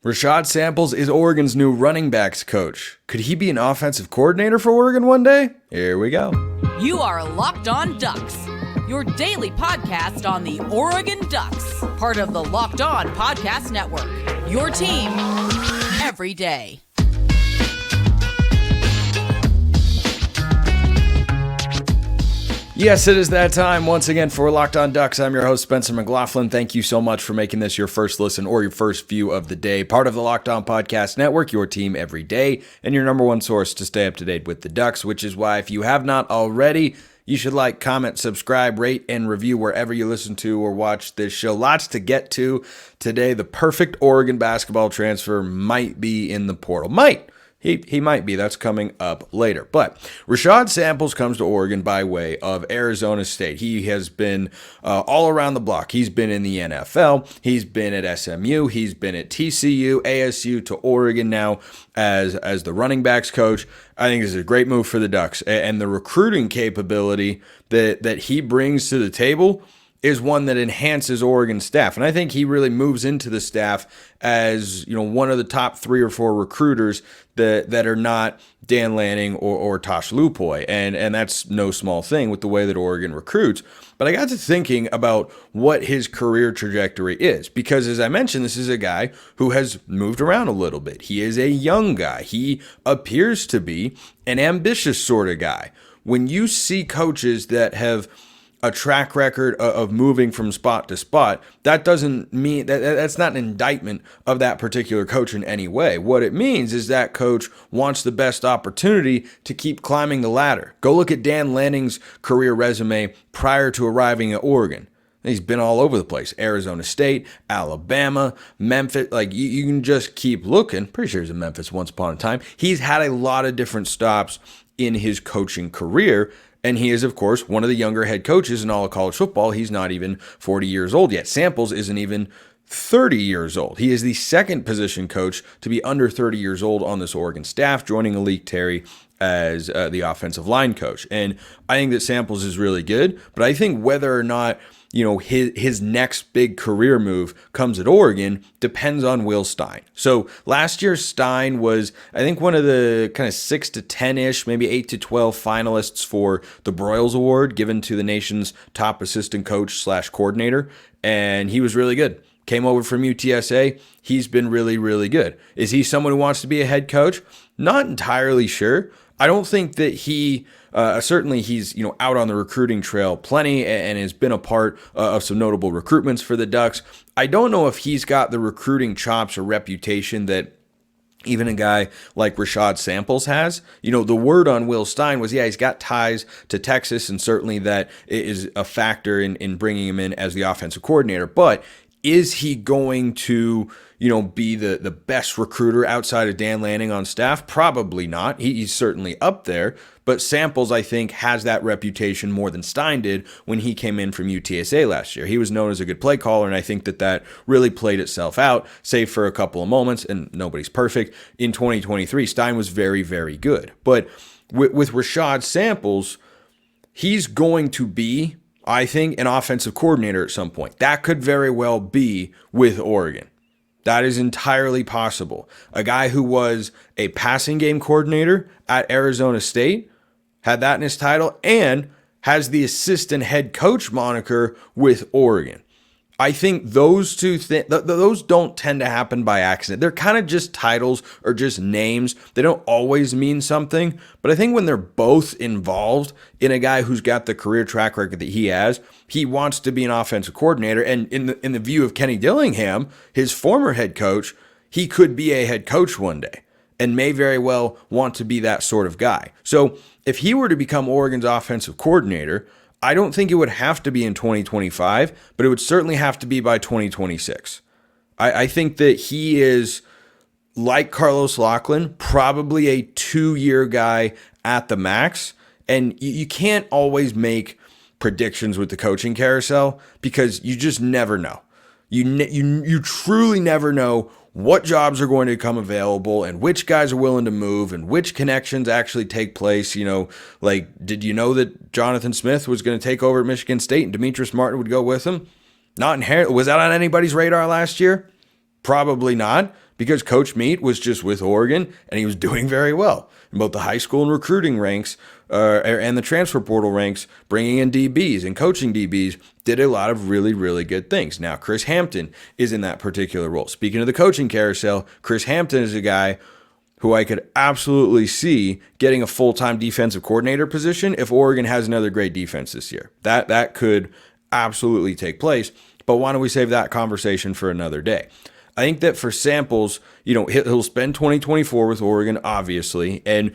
Rashad Samples is Oregon's new running backs coach. Could he be an offensive coordinator for Oregon one day? Here we go. You are Locked On Ducks, your daily podcast on the Oregon Ducks, part of the Locked On Podcast Network, your team every day. Yes, it is that time once again for Locked On Ducks. I'm your host, Spencer McLaughlin. Thank you so much for making this your first listen or your first view of the day. Part of the Locked On Podcast Network, your team every day, and your number one source to stay up to date with the Ducks, which is why if you have not already, you should like, comment, subscribe, rate, and review wherever you listen to or watch this show. Lots to get to today. The perfect Oregon basketball transfer might be in the portal. He might be. That's coming up later. But Rashad Samples comes to Oregon by way of Arizona State. He has been all around the block. He's been in the NFL. He's been at SMU. He's been at TCU, ASU, to Oregon now as the running backs coach. I think this is a great move for the Ducks. And the recruiting capability that he brings to the table is one that enhances Oregon's staff. And I think he really moves into the staff as, one of the top 3 or 4 recruiters that are not Dan Lanning or Tosh Lupoi. And that's no small thing with the way that Oregon recruits. But I got to thinking about what his career trajectory is. Because as I mentioned, this is a guy who has moved around a little bit. He is a young guy. He appears to be an ambitious sort of guy. When you see coaches that have a track record of moving from spot to spot, that doesn't mean that's not an indictment of that particular coach in any way. What it means is that coach wants the best opportunity to keep climbing the ladder. Go look at Dan Lanning's career resume prior to arriving at Oregon. He's been all over the place. Arizona State, Alabama, Memphis. You can just keep looking. Pretty sure he's in Memphis once upon a time. He's had a lot of different stops in his coaching career. And he is, of course, one of the younger head coaches in all of college football. He's not even 40 years old yet. Samples isn't even 30 years old. He is the second position coach to be under 30 years old on this Oregon staff, joining Alik Terry as the offensive line coach. And I think that Samples is really good, but I think whether or not his next big career move comes at Oregon depends on Will Stein. So last year, Stein was, I think, one of the kind of 6 to 10-ish, maybe 8 to 12 finalists for the Broyles Award given to the nation's top assistant coach / coordinator. And he was really good. Came over from UTSA. He's been really, really good. Is he someone who wants to be a head coach? Not entirely sure. I don't think that he, certainly he's, out on the recruiting trail plenty and has been a part of some notable recruitments for the Ducks. I don't know if he's got the recruiting chops or reputation that even a guy like Rashad Samples has. The word on Will Stein was, he's got ties to Texas, and certainly that is a factor in bringing him in as the offensive coordinator. But is he going to be the best recruiter outside of Dan Lanning on staff? Probably not. He's certainly up there, but Samples, I think, has that reputation more than Stein did when he came in from UTSA last year. He was known as a good play caller, and I think that really played itself out, save for a couple of moments, and nobody's perfect. In 2023, Stein was very, very good. But with Rashad Samples, he's going to be, I think, an offensive coordinator at some point. That could very well be with Oregon. That is entirely possible. A guy who was a passing game coordinator at Arizona State, had that in his title, and has the assistant head coach moniker with Oregon. I think those two things, those don't tend to happen by accident. They're kind of just titles or just names. They don't always mean something. But I think when they're both involved in a guy who's got the career track record that he has, he wants to be an offensive coordinator. And in the view of Kenny Dillingham, his former head coach, he could be a head coach one day and may very well want to be that sort of guy. So if he were to become Oregon's offensive coordinator, I don't think it would have to be in 2025, but it would certainly have to be by 2026. I think that he is, like Carlos Locklyn, probably a 2-year guy at the max. And you can't always make predictions with the coaching carousel because you just never know. You truly never know what jobs are going to become available and which guys are willing to move and which connections actually take place. Did you know that Jonathan Smith was going to take over at Michigan State and Demetrius Martin would go with him? Not inherently. Was that on anybody's radar last year? Probably not. because Coach Meat was just with Oregon and he was doing very well in both the high school and recruiting ranks and the transfer portal ranks, bringing in DBs and coaching DBs, did a lot of really, really good things. Now, Chris Hampton is in that particular role. Speaking of the coaching carousel, Chris Hampton is a guy who I could absolutely see getting a full-time defensive coordinator position if Oregon has another great defense this year. That could absolutely take place, but why don't we save that conversation for another day? I think that for Samples, he'll spend 2024 with Oregon, obviously, and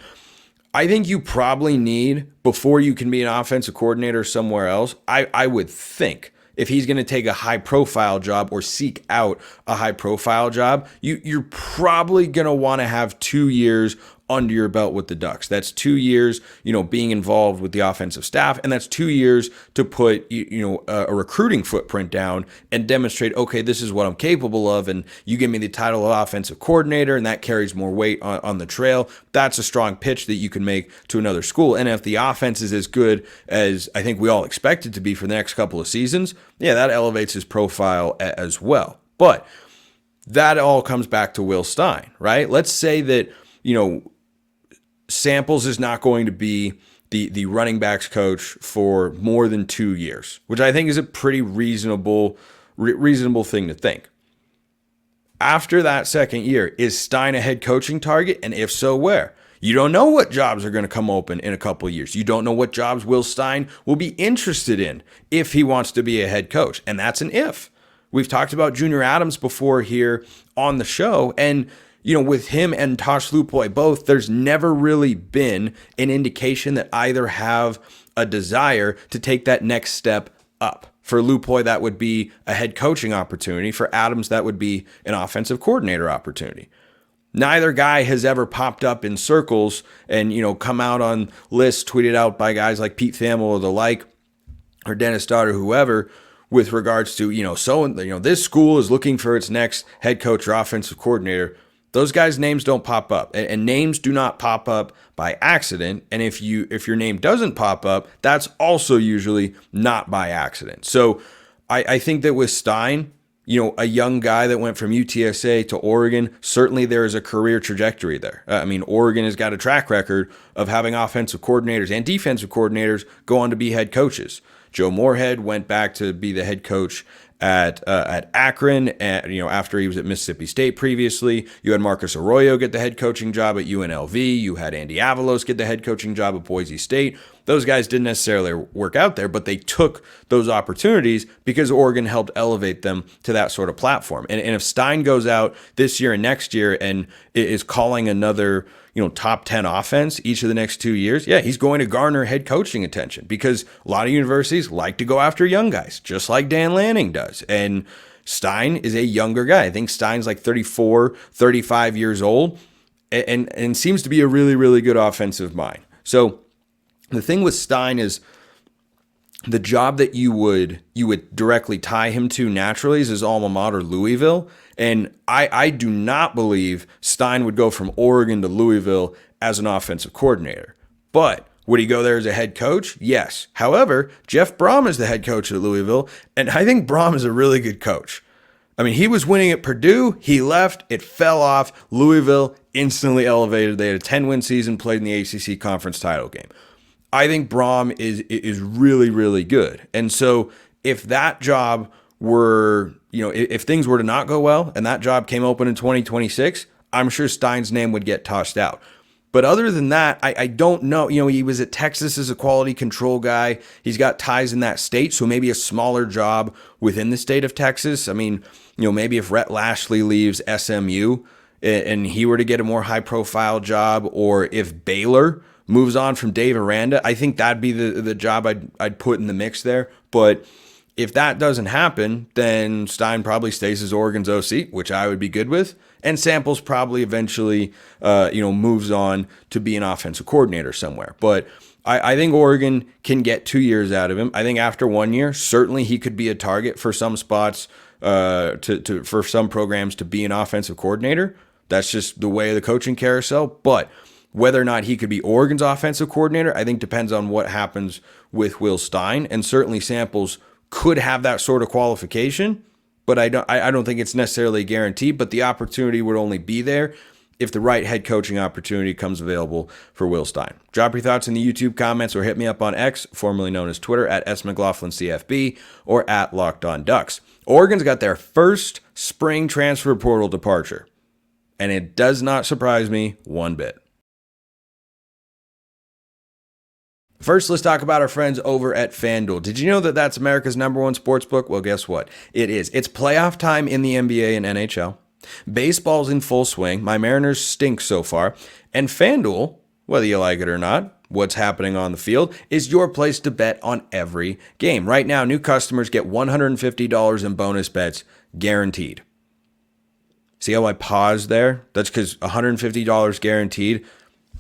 I think you probably need, before you can be an offensive coordinator somewhere else, I would think, if he's going to take a high-profile job or seek out a high-profile job, you're probably going to want to have 2 years under your belt with the Ducks. That's 2 years, being involved with the offensive staff, and that's 2 years to put, a recruiting footprint down and demonstrate, okay, this is what I'm capable of, and you give me the title of offensive coordinator, and that carries more weight on the trail. That's a strong pitch that you can make to another school. And if the offense is as good as I think we all expect it to be for the next couple of seasons, yeah, that elevates his profile as well. But that all comes back to Will Stein, right? Let's say that, Samples is not going to be the running backs coach for more than 2 years, which I think is a pretty reasonable thing to think. After that second year, is Stein a head coaching target? And if so, where? You don't know what jobs are going to come open in a couple of years. You don't know what jobs Will Stein will be interested in if he wants to be a head coach. And that's an if. We've talked about Junior Adams before here on the show, and with him and Tosh Lupoy both, there's never really been an indication that either have a desire to take that next step up. For Lupoy, that would be a head coaching opportunity. For Adams, that would be an offensive coordinator opportunity. Neither guy has ever popped up in circles and, come out on lists tweeted out by guys like Pete Thamel or the like, or Dennis Dodd or whoever, with regards to, this school is looking for its next head coach or offensive coordinator. Those guys' names don't pop up, and names do not pop up by accident. And if your name doesn't pop up, that's also usually not by accident. So I think that with Stein, a young guy that went from UTSA to Oregon, certainly there is a career trajectory there. Oregon has got a track record of having offensive coordinators and defensive coordinators go on to be head coaches. Joe Moorhead went back to be the head coach at Akron, after he was at Mississippi State previously. You had Marcus Arroyo get the head coaching job at UNLV. You had Andy Avalos get the head coaching job at Boise State. Those guys didn't necessarily work out there, but they took those opportunities because Oregon helped elevate them to that sort of platform. And if Stein goes out this year and next year and is calling another top 10 offense each of the next 2 years, yeah, he's going to garner head coaching attention because a lot of universities like to go after young guys, just like Dan Lanning does. And Stein is a younger guy. I think Stein's like 34, 35 years old and seems to be a really, really good offensive mind. So the thing with Stein is the job that you would directly tie him to naturally is his alma mater, Louisville. And I do not believe Stein would go from Oregon to Louisville as an offensive coordinator. But would he go there as a head coach? Yes. However, Jeff Brom is the head coach at Louisville, and I think Brom is a really good coach. He was winning at Purdue. He left. It fell off. Louisville instantly elevated. They had a 10-win season, played in the ACC conference title game. I think Brom is really, really good. And so if that job were, if things were to not go well and that job came open in 2026, I'm sure Stein's name would get tossed out. But other than that, I don't know. He was at Texas as a quality control guy. He's got ties in that state, so maybe a smaller job within the state of Texas. Maybe if Rhett Lashley leaves SMU and he were to get a more high-profile job, or if Baylor moves on from Dave Aranda, I think that'd be the job I'd put in the mix there. But if that doesn't happen, then Stein probably stays as Oregon's OC, which I would be good with. And Samples probably eventually, moves on to be an offensive coordinator somewhere. But I think Oregon can get 2 years out of him. I think after 1 year, certainly he could be a target for some spots, for some programs to be an offensive coordinator. That's just the way of the coaching carousel. But whether or not he could be Oregon's offensive coordinator, I think depends on what happens with Will Stein. And certainly Samples could have that sort of qualification, but I don't think it's necessarily guaranteed, but the opportunity would only be there if the right head coaching opportunity comes available for Will Stein. Drop your thoughts in the YouTube comments or hit me up on X, formerly known as Twitter, at @McLaughlinCFB or at Locked On Ducks. Oregon's got their first spring transfer portal departure, and it does not surprise me one bit. First, let's talk about our friends over at FanDuel. Did you know that that's America's #1 sportsbook? Well, guess what? It is. It's playoff time in the NBA and NHL. Baseball's in full swing. My Mariners stink so far. And FanDuel, whether you like it or not, what's happening on the field, is your place to bet on every game. Right now, new customers get $150 in bonus bets guaranteed. See how I paused there? That's because $150 guaranteed.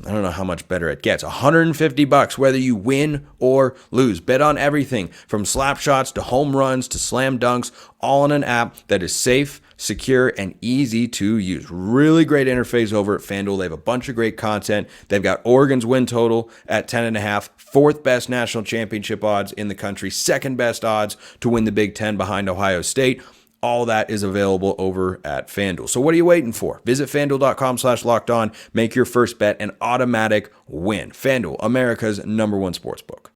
I don't know how much better it gets. $150 whether you win or lose. Bet on everything from slap shots to home runs to slam dunks, all in an app that is safe, secure, and easy to use. Really great interface over at FanDuel. They have a bunch of great content. They've got Oregon's win total at 10.5, fourth best national championship odds in the country, second best odds to win the Big Ten behind Ohio State. All that is available over at FanDuel. So what are you waiting for? Visit FanDuel.com/lockedon. Make your first bet an automatic win. FanDuel, America's #1 sportsbook.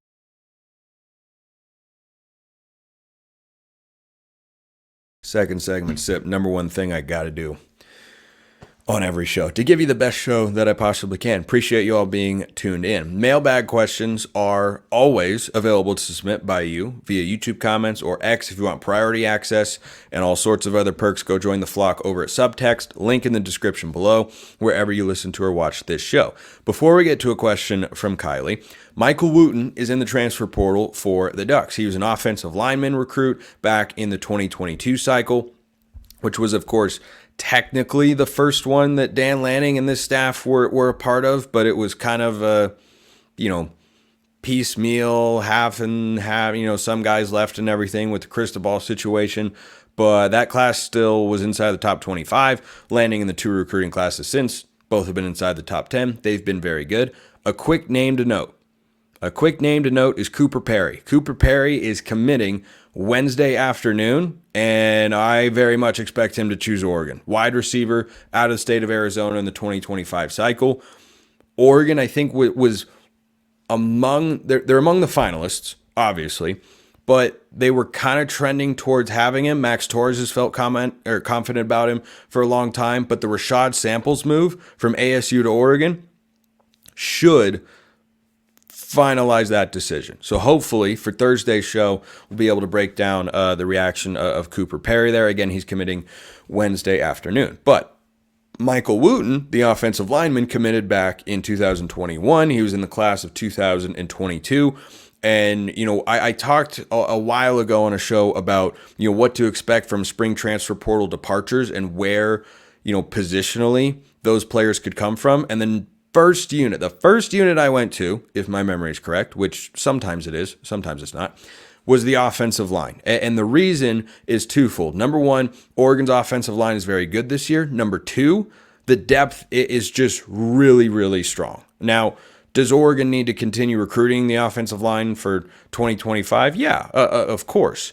Second segment sip. Number one thing I got to do on every show to give you the best show that I possibly can. Appreciate you all being tuned in. Mailbag questions are always available to submit by you via YouTube comments or X if you want priority access and all sorts of other perks. Go join the flock over at Subtext. Link in the description below wherever you listen to or watch this show. Before we get to a question from Kylie, Michael Wooten is in the transfer portal for the Ducks. He was an offensive lineman recruit back in the 2022 cycle, which was, of course, technically the first one that Dan Lanning and this staff were a part of, but it was kind of a, piecemeal, half and half, some guys left and everything with the Cristobal situation. But that class still was inside the top 25, landing in the 2 recruiting classes since. Both have been inside the top 10. They've been very good. A quick name to note is Cooper Perry. Cooper Perry is committing Wednesday afternoon, and I very much expect him to choose Oregon. Wide receiver out of the state of Arizona in the 2025 cycle. Oregon, I think, was they're among the finalists, obviously, but they were kind of trending towards having him. Max Torres has felt confident about him for a long time, but the Rashad Samples move from ASU to Oregon should finalize that decision. So hopefully for Thursday's show, we'll be able to break down the reaction of Cooper Perry there. Again, he's committing Wednesday afternoon. But Michael Wooten, the offensive lineman, committed back in 2021. He was in the class of 2022. And, I talked a while ago on a show about, what to expect from spring transfer portal departures and where, positionally those players could come from. And then the first unit I went to, if my memory is correct, which sometimes it is, sometimes it's not, was the offensive line. And the reason is twofold. Number one, Oregon's offensive line is very good this year. Number two, the depth is just really, really strong. Now, does Oregon need to continue recruiting the offensive line for 2025? Yeah, of course.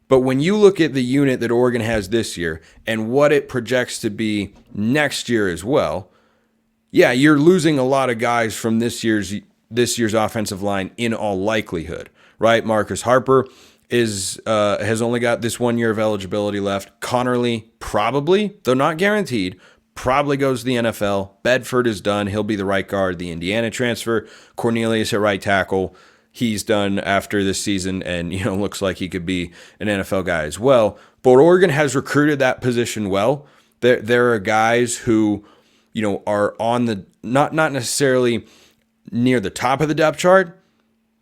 But when you look at the unit that Oregon has this year and what it projects to be next year as well, yeah, you're losing a lot of guys from this year's offensive line in all likelihood, right? Marcus Harper has only got this 1 year of eligibility left. Connerly probably, though not guaranteed, probably goes to the NFL. Bedford is done. He'll be the right guard. The Indiana transfer, Cornelius at right tackle, he's done after this season and, looks like he could be an NFL guy as well. But Oregon has recruited that position well. There are guys who are on the not necessarily near the top of the depth chart,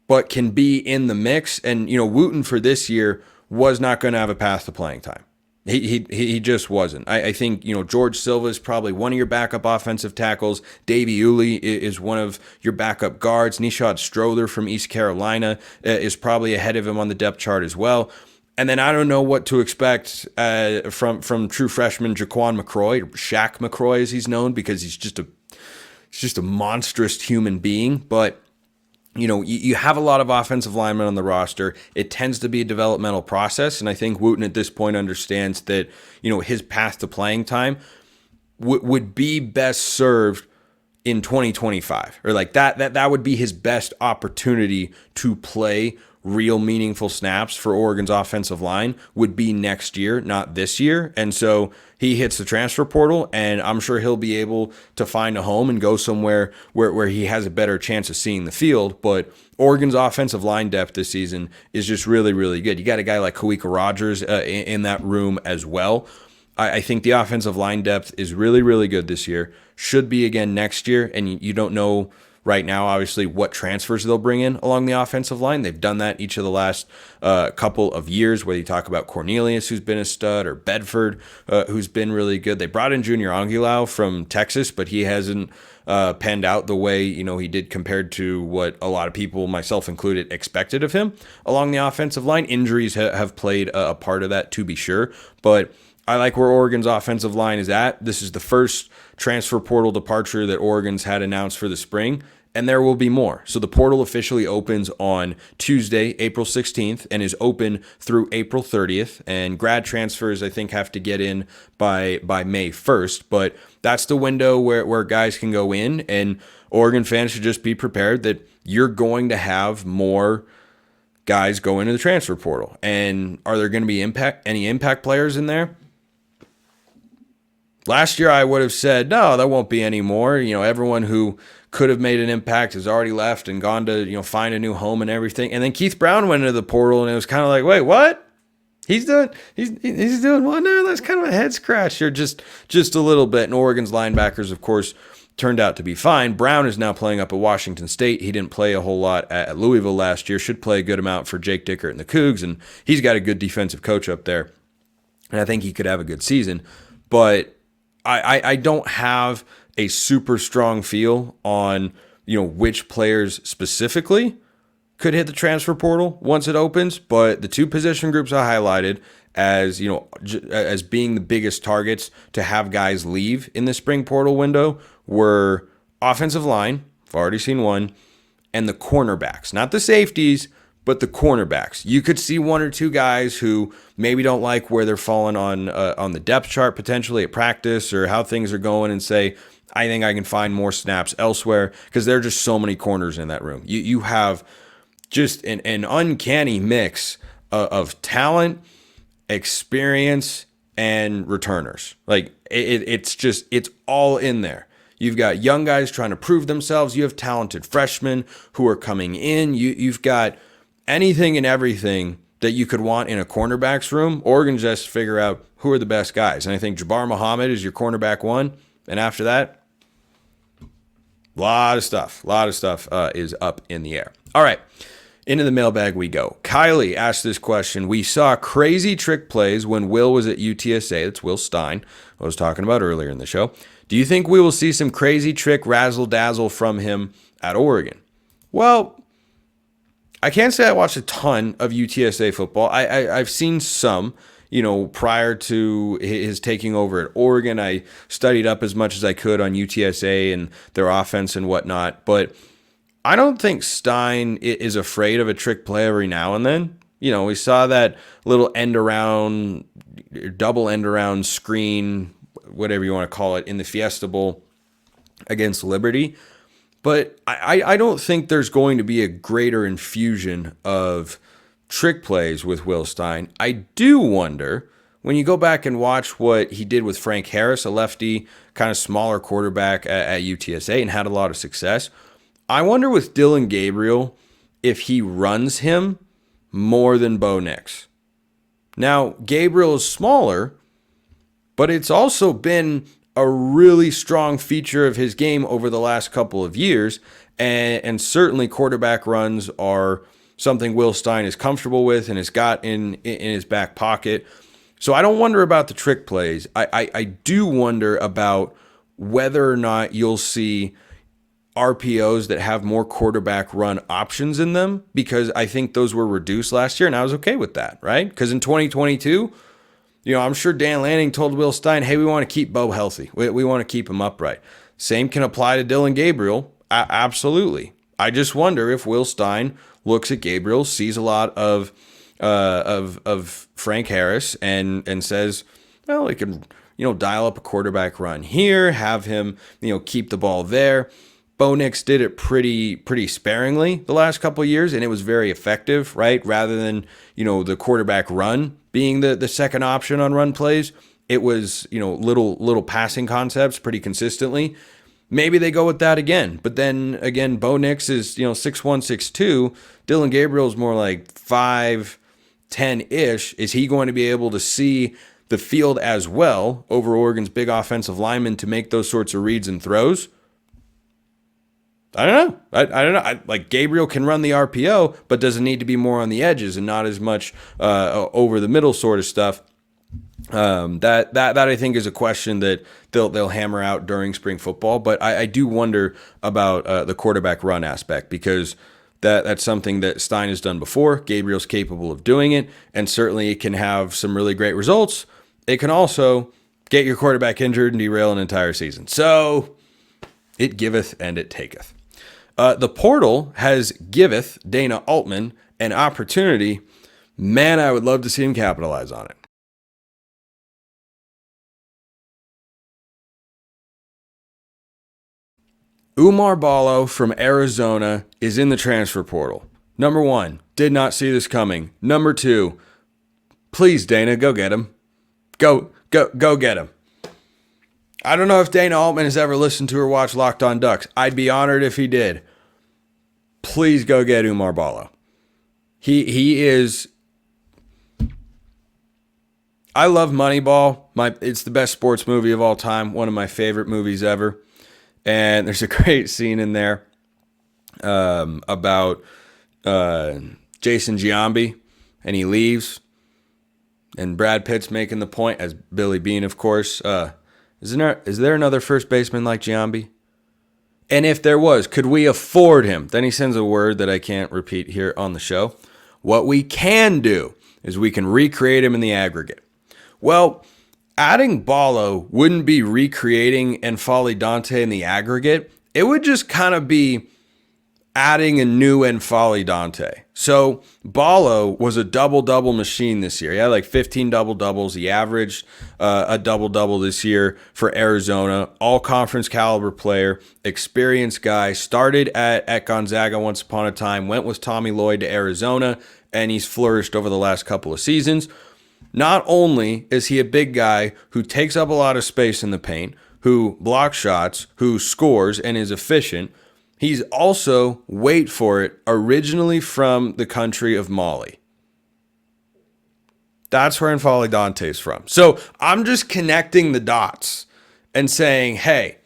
but can be in the mix. And Wooten for this year was not going to have a path to playing time. He just wasn't. I think George Silva is probably one of your backup offensive tackles. Davey Uli is one of your backup guards. Nishad Strother from East Carolina is probably ahead of him on the depth chart as well. And then I don't know what to expect from true freshman Jaquan McCroy, or Shaq McCroy as he's known, because he's just a monstrous human being. But you have a lot of offensive linemen on the roster. It tends to be a developmental process, and I think Wooten at this point understands that, his path to playing time would be best served in 2025, or like that would be his best opportunity to play real meaningful snaps for Oregon's offensive line would be next year, not this year. And so he hits the transfer portal, and I'm sure he'll be able to find a home and go somewhere where he has a better chance of seeing the field. But Oregon's offensive line depth this season is just really, really good. You got a guy like Kawika Rogers in that room as well. I think the offensive line depth is really, really good this year. Should be again next year, and you don't know right now, obviously, what transfers they'll bring in along the offensive line. They've done that each of the last couple of years, whether you talk about Cornelius, who's been a stud, or Bedford, who's been really good. They brought in Junior Angulau from Texas, but he hasn't panned out the way he did compared to what a lot of people, myself included, expected of him along the offensive line. Injuries have played a part of that, to be sure, but I like where Oregon's offensive line is at. This is the first transfer portal departure that Oregon's had announced for the spring, and there will be more. So the portal officially opens on Tuesday, April 16th, and is open through April 30th. And grad transfers, I think, have to get in by May 1st. But that's the window where guys can go in, and Oregon fans should just be prepared that you're going to have more guys go into the transfer portal. And are there going to be any impact players in there? Last year, I would have said, no, there won't be any more. Everyone who could have made an impact has already left and gone to, find a new home and everything. And then Keith Brown went into the portal, and it was kind of like, wait, what? He's doing what now? That's kind of a head scratcher, just a little bit. And Oregon's linebackers, of course, turned out to be fine. Brown is now playing up at Washington State. He didn't play a whole lot at Louisville last year. Should play a good amount for Jake Dickert and the Cougs, and he's got a good defensive coach up there. And I think he could have a good season. But I don't have a super strong feel on, which players specifically could hit the transfer portal once it opens. But the two position groups I highlighted as, as being the biggest targets to have guys leave in the spring portal window were offensive line. I've already seen one, and the cornerbacks, not the safeties, but the cornerbacks. You could see one or two guys who maybe don't like where they're falling on the depth chart potentially at practice or how things are going, and say, I think I can find more snaps elsewhere, because there are just so many corners in that room. You have just an uncanny mix of talent, experience, and returners. Like it's all in there. You've got young guys trying to prove themselves. You have talented freshmen who are coming in. You've got anything and everything that you could want in a cornerback's room. Oregon just figure out who are the best guys. And I think Jabbar Muhammad is your cornerback one. And after that, a lot of stuff is up in the air. All right, into the mailbag we go. Kylie asked this question. We saw crazy trick plays when Will was at UTSA. That's Will Stein, I was talking about earlier in the show. Do you think we will see some crazy trick razzle-dazzle from him at Oregon? Well, I can't say I watched a ton of UTSA football. I've seen some, prior to his taking over at Oregon. I studied up as much as I could on UTSA and their offense and whatnot. But I don't think Stein is afraid of a trick play every now and then. We saw that little double end around screen, whatever you want to call it, in the Fiesta Bowl against Liberty. But I don't think there's going to be a greater infusion of trick plays with Will Stein. I do wonder, when you go back and watch what he did with Frank Harris, a lefty, kind of smaller quarterback at UTSA, and had a lot of success. I wonder with Dylan Gabriel if he runs him more than Bo Nix. Now, Gabriel is smaller, but it's also been a really strong feature of his game over the last couple of years. And certainly quarterback runs are something Will Stein is comfortable with and has got in his back pocket. So I don't wonder about the trick plays. I do wonder about whether or not you'll see RPOs that have more quarterback run options in them, because I think those were reduced last year, and I was okay with that, right? Because in 2022, I'm sure Dan Lanning told Will Stein, hey, we want to keep Bo healthy. We want to keep him upright. Same can apply to Dylan Gabriel. Absolutely. I just wonder if Will Stein looks at Gabriel, sees a lot of Frank Harris, and says, well, he can, dial up a quarterback run here, have him, keep the ball there. Bo Nix did it pretty sparingly the last couple of years, and it was very effective, right? Rather than, the quarterback run being the second option on run plays, it was, little passing concepts pretty consistently. Maybe they go with that again. But then again, Bo Nix is, 6'1", 6'2". Dillon Gabriel's more like 5'10"-ish. Is he going to be able to see the field as well over Oregon's big offensive linemen to make those sorts of reads and throws? I don't know. I don't know. Like Gabriel can run the RPO, but does it need to be more on the edges and not as much over the middle sort of stuff? That I think is a question that they'll hammer out during spring football. But I do wonder about the quarterback run aspect, because that's something that Stein has done before. Gabriel's capable of doing it, and certainly it can have some really great results. It can also get your quarterback injured and derail an entire season. So it giveth and it taketh. The portal has giveth Dana Altman an opportunity. Man, I would love to see him capitalize on it. Oumar Ballo from Arizona is in the transfer portal. Number one, did not see this coming. Number two, please, Dana, go get him. Go get him. I don't know if Dana Altman has ever listened to or watched Locked On Ducks. I'd be honored if he did. Please go get Oumar Ballo. He is... I love Moneyball. It's the best sports movie of all time. One of my favorite movies ever. And there's a great scene in there about Jason Giambi, and he leaves. And Brad Pitt's making the point, as Billy Beane, of course. Is there another first baseman like Giambi? And if there was, could we afford him? Then he sends a word that I can't repeat here on the show. What we can do is we can recreate him in the aggregate. Well, adding Ballo wouldn't be recreating N'Faly Dante in the aggregate. It would just kind of be adding a new N'Faly Dante. So Ballo was a double-double machine this year. He had like 15 double-doubles. He averaged a double-double this year for Arizona. All-conference caliber player, experienced guy. Started at Gonzaga once upon a time, went with Tommy Lloyd to Arizona, and he's flourished over the last couple of seasons. Not only is he a big guy who takes up a lot of space in the paint, who blocks shots, who scores and is efficient, he's also, wait for it, originally from the country of Mali. That's where N'Faly Dante's from. So I'm just connecting the dots and saying, hey,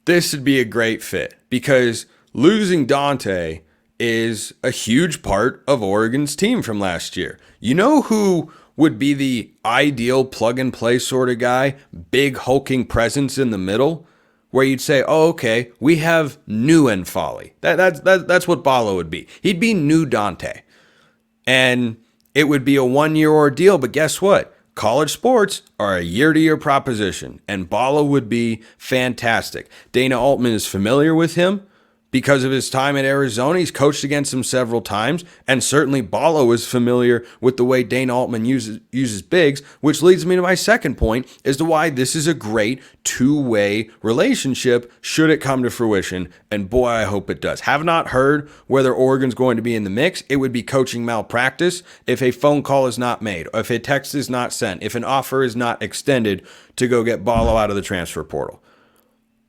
this would be a great fit, because losing Dante is a huge part of Oregon's team from last year. You know who would be the ideal plug-and-play sort of guy? Big hulking presence in the middle, where you'd say, oh, okay, we have new N'Faly. That's what Ballo would be. He'd be new Dante. And it would be a one-year ordeal, but guess what? College sports are a year-to-year proposition, and Ballo would be fantastic. Dana Altman is familiar with him because of his time at Arizona. He's coached against him several times, and certainly Ballo is familiar with the way Dana Altman uses bigs, which leads me to my second point as to why this is a great two-way relationship should it come to fruition, and boy, I hope it does. Have not heard whether Oregon's going to be in the mix. It would be coaching malpractice if a phone call is not made, if a text is not sent, if an offer is not extended to go get Ballo out of the transfer portal.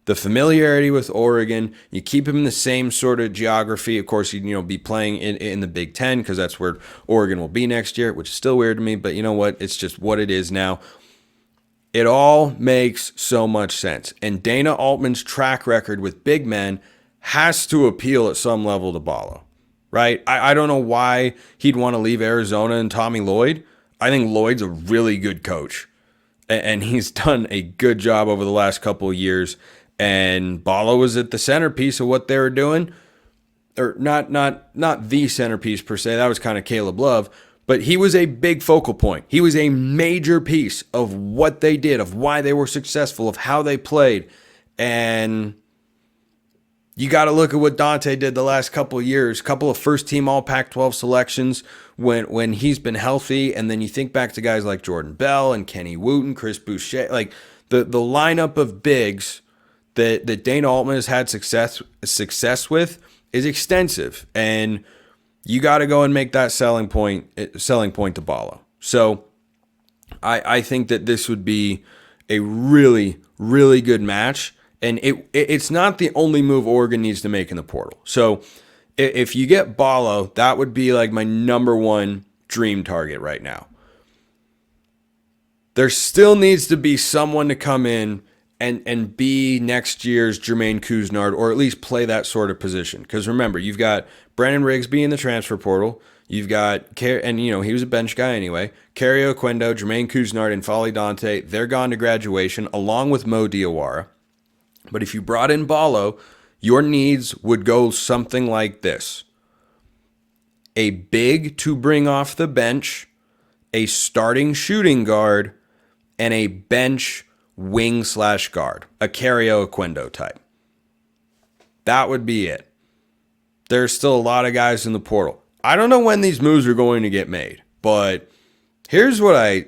The familiarity with Oregon, you keep him in the same sort of geography. Of course, you'd be playing in the Big Ten, because that's where Oregon will be next year, which is still weird to me, but you know what? It's just what it is now. It all makes so much sense. And Dana Altman's track record with big men has to appeal at some level to Ballo, right? I don't know why he'd want to leave Arizona and Tommy Lloyd. I think Lloyd's a really good coach, and he's done a good job over the last couple of years. And Ballo was at the centerpiece of what they were doing, or not the centerpiece per se. That was kind of Caleb Love, but he was a big focal point. He was a major piece of what they did, of why they were successful, of how they played. And You got to look at what Dante did the last couple of years, couple of first-team All Pac-12 selections when he's been healthy, and then you think back to guys like Jordan Bell and Kenny Wooten, Chris Boucher, like the lineup of bigs that Dana Altman has had success with is extensive, and you got to go and make that selling point to Ballo. So I think that this would be a really, really good match. And it's not the only move Oregon needs to make in the portal. So if you get Ballo, that would be like my number one dream target right now. There still needs to be someone to come in and be next year's Jermaine Couisnard, or at least play that sort of position. Because remember, you've got Brandon Rigsby in the transfer portal. You've got, and he was a bench guy anyway, Kerry Oquendo, Jermaine Couisnard, and Folly Dante. They're gone to graduation, along with Mo Diawara. But if you brought in Ballo, your needs would go something like this. A big to bring off the bench, a starting shooting guard, and a bench wing/guard, a Kerry Oquendo type. That would be it. There's still a lot of guys in the portal. I don't know when these moves are going to get made, but here's what I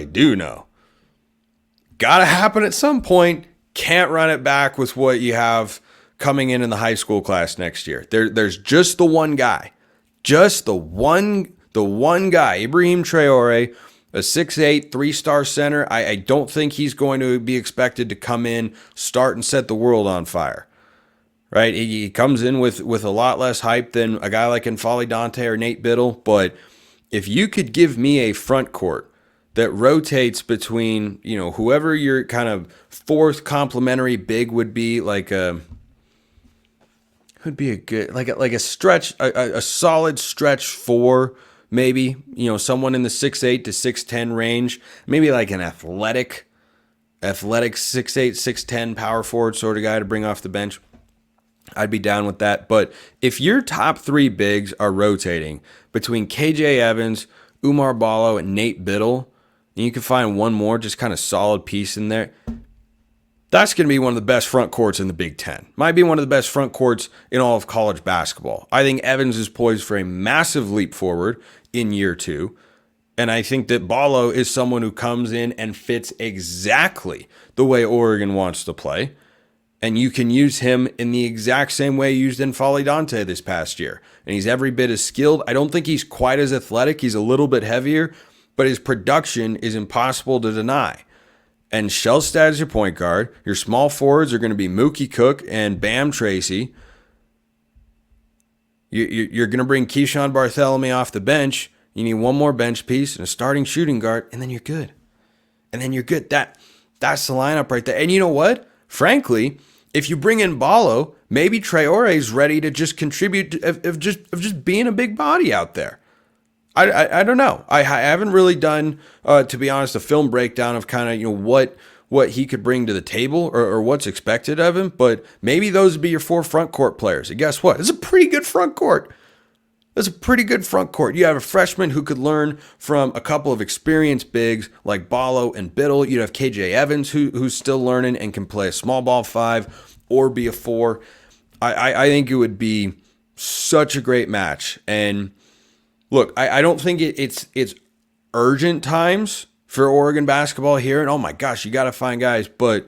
do know. Gotta happen at some point. Can't run it back with what you have coming in the high school class next year. There's just the one guy. Just the one guy. Ibrahim Traore, a 6'8", 3-star center. I don't think he's going to be expected to come in, start, and set the world on fire. Right? He comes in with a lot less hype than a guy like N'Faly Dante or Nate Biddle. But if you could give me a front court that rotates between, whoever your kind of fourth complementary big would be, like a good, like a stretch, a solid stretch four, maybe, someone in the 6'8" to 6'10" range, maybe like an athletic 6'8", 6'10" power forward sort of guy to bring off the bench. I'd be down with that. But if your top three bigs are rotating between KJ Evans, Oumar Ballo, and Nate Biddle, and you can find one more just kind of solid piece in there, that's going to be one of the best front courts in the Big Ten. Might be one of the best front courts in all of college basketball. I think Evans is poised for a massive leap forward in year two. And I think that Ballo is someone who comes in and fits exactly the way Oregon wants to play. And you can use him in the exact same way you used N'Faly Dante this past year. And he's every bit as skilled. I don't think he's quite as athletic. He's a little bit heavier, but his production is impossible to deny. And Shellstad is your point guard. Your small forwards are going to be Mookie Cook and Bam Tracy. You're going to bring Keyshawn Bartholomew off the bench. You need one more bench piece and a starting shooting guard, and then you're good. That's the lineup right there. And you know what? Frankly, if you bring in Ballo, maybe Traore is ready to just contribute of just being a big body out there. I don't know. I haven't really done, to be honest, a film breakdown of kind of what he could bring to the table or what's expected of him. But maybe those would be your four front court players. And guess what? It's a pretty good front court. That's a pretty good front court. You have a freshman who could learn from a couple of experienced bigs like Ballo and Biddle. You'd have KJ Evans who's still learning and can play a small ball 5 or be a 4. I think it would be such a great match. And look, I don't think it's urgent times for Oregon basketball here. And oh my gosh, you got to find guys. But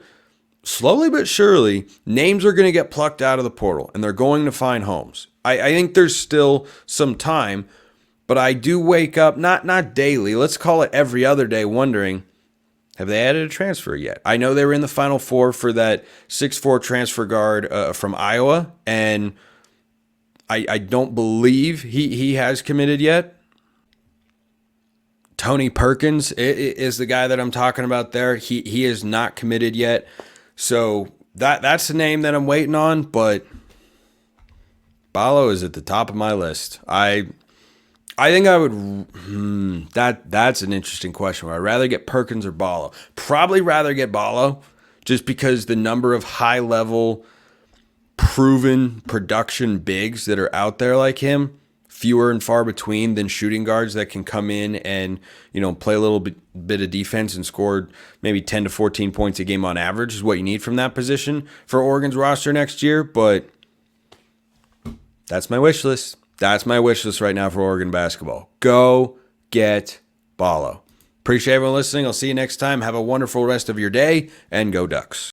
slowly but surely, names are going to get plucked out of the portal and they're going to find homes. I think there's still some time, but I do wake up, not daily, let's call it every other day, wondering, have they added a transfer yet? I know they were in the Final Four for that 6'4" transfer guard from Iowa, and I don't believe he has committed yet. Tony Perkins is the guy that I'm talking about there. He is not committed yet. So that's the name that I'm waiting on, but Ballo is at the top of my list. I think I would. That's an interesting question. Would I rather get Perkins or Ballo? Probably rather get Ballo, just because the number of high-level, proven production bigs that are out there like him, fewer and far between than shooting guards that can come in and play a little bit of defense and score maybe 10 to 14 points a game on average is what you need from that position for Oregon's roster next year. But That's my wish list. That's my wish list right now for Oregon basketball. Go get Ballo. Appreciate everyone listening. I'll see you next time. Have a wonderful rest of your day, and go Ducks.